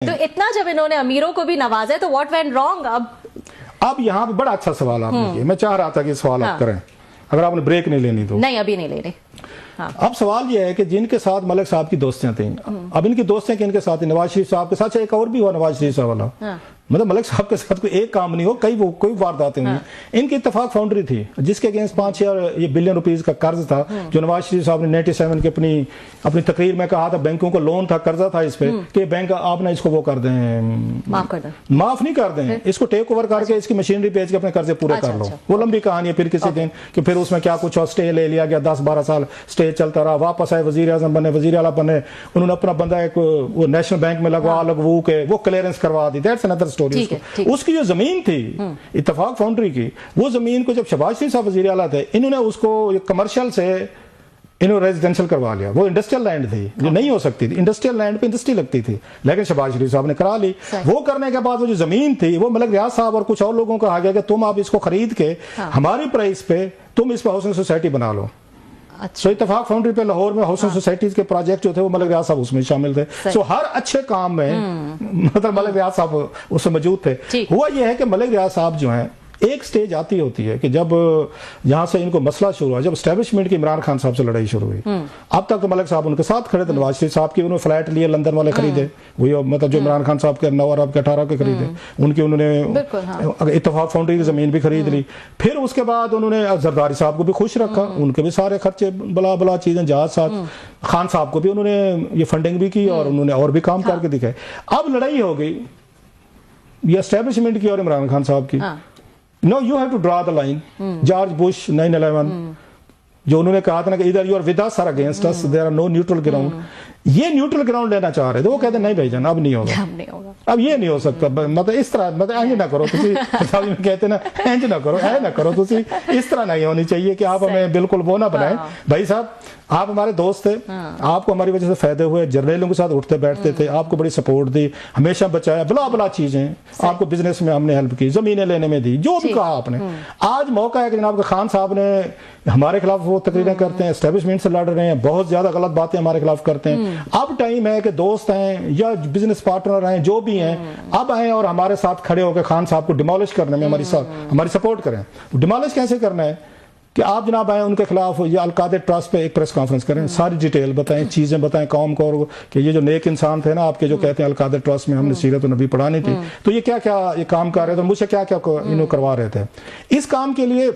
تو اتنا جب انہوں نے امیروں کو بھی نوازا ہے تو واٹ وینٹ رانگ؟ اب یہاں پہ بڑا اچھا سوال آپ نے کیا، میں چاہ رہا تھا کہ سوال آپ کریں، اگر آپ نے بریک نہیں لینی تو۔ نہیں ابھی نہیں لے رہے۔ اب سوال یہ ہے کہ جن کے ساتھ ملک صاحب کی دوستیاں تھیں، اب ان کی دوستیاں کہ ان کے ساتھ نواز شریف صاحب کے ساتھ ایک اور بھی ہوا، نواز شریف صاحب والا، مطلب ملک صاحب کے ساتھ کوئی ایک کام نہیں ہو، کوئی وارداتیں ہوئی۔ ان کی اتفاق فاؤنڈری تھی جس کے اگینسٹ 5-6 بلین روپیز کا قرض تھا، جو نواز شریف صاحب نے 97 کے اپنی تقریر میں کہا تھا بینکوں کو لون تھا، قرضہ تھا اس پہ کہ بینک آپ نے اس کو وہ کر دیں، معاف نہیں کر دیں، اس کو ٹیک اوور کر کے اس کی مشینری بیچ کے اپنے قرضے پورے کر لو۔ وہ لمبی کہانی ہے، پھر کسی دن کہ پھر اس میں کیا کچھ اسٹے لے لیا گیا، 10-12 سال اسٹے چلتا رہا، واپس آئے وزیر اعظم بنے، وزیر اعلیٰ بنے، انہوں نے اپنا بندہ ایک وہ نیشنل بینک میں لگوا کے وہ کلیئرنس کروا دی، دیٹس انادر اسٹوری۔ اس کی جو زمین تھی اتفاق فاؤنڈری کی، وہ زمین کو جب شہباز شریف صاحب وزیر اعلیٰ تھے، انہوں نے اس کو کمرشل سے ریزیڈینشل کروا لیا۔ وہ انڈسٹریل لینڈ تھی جو نہیں ہو سکتی تھی، انڈسٹریل لینڈ پہ انڈسٹری لگتی تھی، لیکن شہباز شریف صاحب نے کرا لی۔ وہ کرنے کے بعد وہ جو زمین تھی وہ ملک ریاض صاحب اور کچھ اور لوگوں کو کہا گیا کہ تم آپ اس کو خرید کے ہماری پرائس پہ تم اس پہ ہاؤسنگ سوسائٹی بنا لو۔ سو اتفاق فاؤنڈری پہ لاہور میں ہاؤسنگ سوسائٹیز کے پروجیکٹ جو تھے وہ ملک ریاض صاحب اس میں شامل تھے۔ سو ہر اچھے کام میں مطلب ملک ریاض صاحب اس میں موجود تھے۔ ہوا یہ ہے کہ ملک ریاض صاحب جو ہیں ایک سٹیج آتی ہوتی ہے کہ جب یہاں سے ان کو مسئلہ شروع ہوا، جب اسٹیبلشمنٹ کی عمران خان صاحب سے لڑائی شروع ہوئی، اب تک تو ملک صاحب ان کے ساتھ کھڑے تھے، نواز شریف صاحب کی انہوں نے فلیٹ لیے لندن والے خریدے، وہی مطلب جو عمران خان صاحب کے 9 ارب کے 18 کے خریدے، ان کی انہوں نے اتفاق فاؤنڈری کی زمین بھی خرید لی۔ پھر اس کے بعد انہوں نے زرداری صاحب کو بھی خوش رکھا، ان کے بھی سارے خرچے بلا چیزیں جہاز ساتھ، خان صاحب کو بھی انہوں نے یہ فنڈنگ بھی کی اور انہوں نے اور بھی کام کر کے دکھائے۔ اب لڑائی ہو گئی یہ اسٹیبلشمنٹ کی اور عمران خان صاحب کی۔ No, you have to draw the line. George Bush 9/11 جو انہوں نے کہا تھا نا کہ either you are with us or against us, there are no neutral ground. یہ نیوٹرل گراؤنڈ لینا چاہ رہے تھے، وہ کہتے ہیں نہیں بھائی جان اب نہیں ہوگا، اب یہ نہیں ہو سکتا، مطلب اس طرح مطلب اینج نہ کرو تسی، کہتے ہیں نا اینج نہ کرو، نہ کرو تسی، اس طرح نہیں ہونی چاہیے کہ آپ ہمیں بالکل وہ نہ بنائیں۔ بھائی صاحب آپ ہمارے دوست تھے، آپ کو ہماری وجہ سے فائدے ہوئے، جرنیلوں کے ساتھ اٹھتے بیٹھتے تھے، آپ کو بڑی سپورٹ دی، ہمیشہ بچایا، بلا چیزیں آپ کو بزنس میں ہم نے ہیلپ کی، زمینیں لینے میں دی، جو بھی کہا آپ نے۔ آج موقع ہے کہ جناب خان صاحب نے ہمارے خلاف وہ تقریریں کرتے ہیں، اسٹیبلشمنٹ سے لڑ رہے ہیں، بہت زیادہ غلط باتیں ہمارے خلاف کرتے ہیں۔ اب ٹائم ہے کہ دوست ہیں یا بزنس پارٹنر ہیں جو بھی ہیں، اب آئیں اور ہمارے ساتھ کھڑے ہو کے خان صاحب کو ڈیمولش کرنے میں ہماری سپورٹ کریں۔ ڈیمولش کیسے کرنا ہے کہ آپ جناب آئیں ان کے خلاف یا القادر ٹرسٹ پہ ایک پریس کانفرنس کریں، ساری ڈیٹیل بتائیں، چیزیں بتائیں قوم کو کہ یہ جو نیک انسان تھے نا آپ کے، جو کہتے ہیں القادر ٹرسٹ میں ہم نے سیرت النبی پڑھانی تھی، تو یہ کیا کیا یہ کام کر رہے تھے، مجھ سے کیا کیا انہوں کروا رہے تھے۔ اس کام کے لیے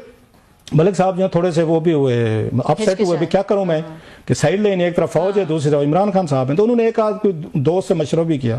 ملک صاحب جو تھوڑے سے وہ بھی ہوئے اپ سیٹ ہوئے، بھی کیا کروں میں کہ سائیڈ لائن ایک طرف فوج ہے، دوسری طرف عمران خان صاحب ہیں، تو انہوں نے ایک آدھ کوئی دوست سے مشورہ بھی کیا۔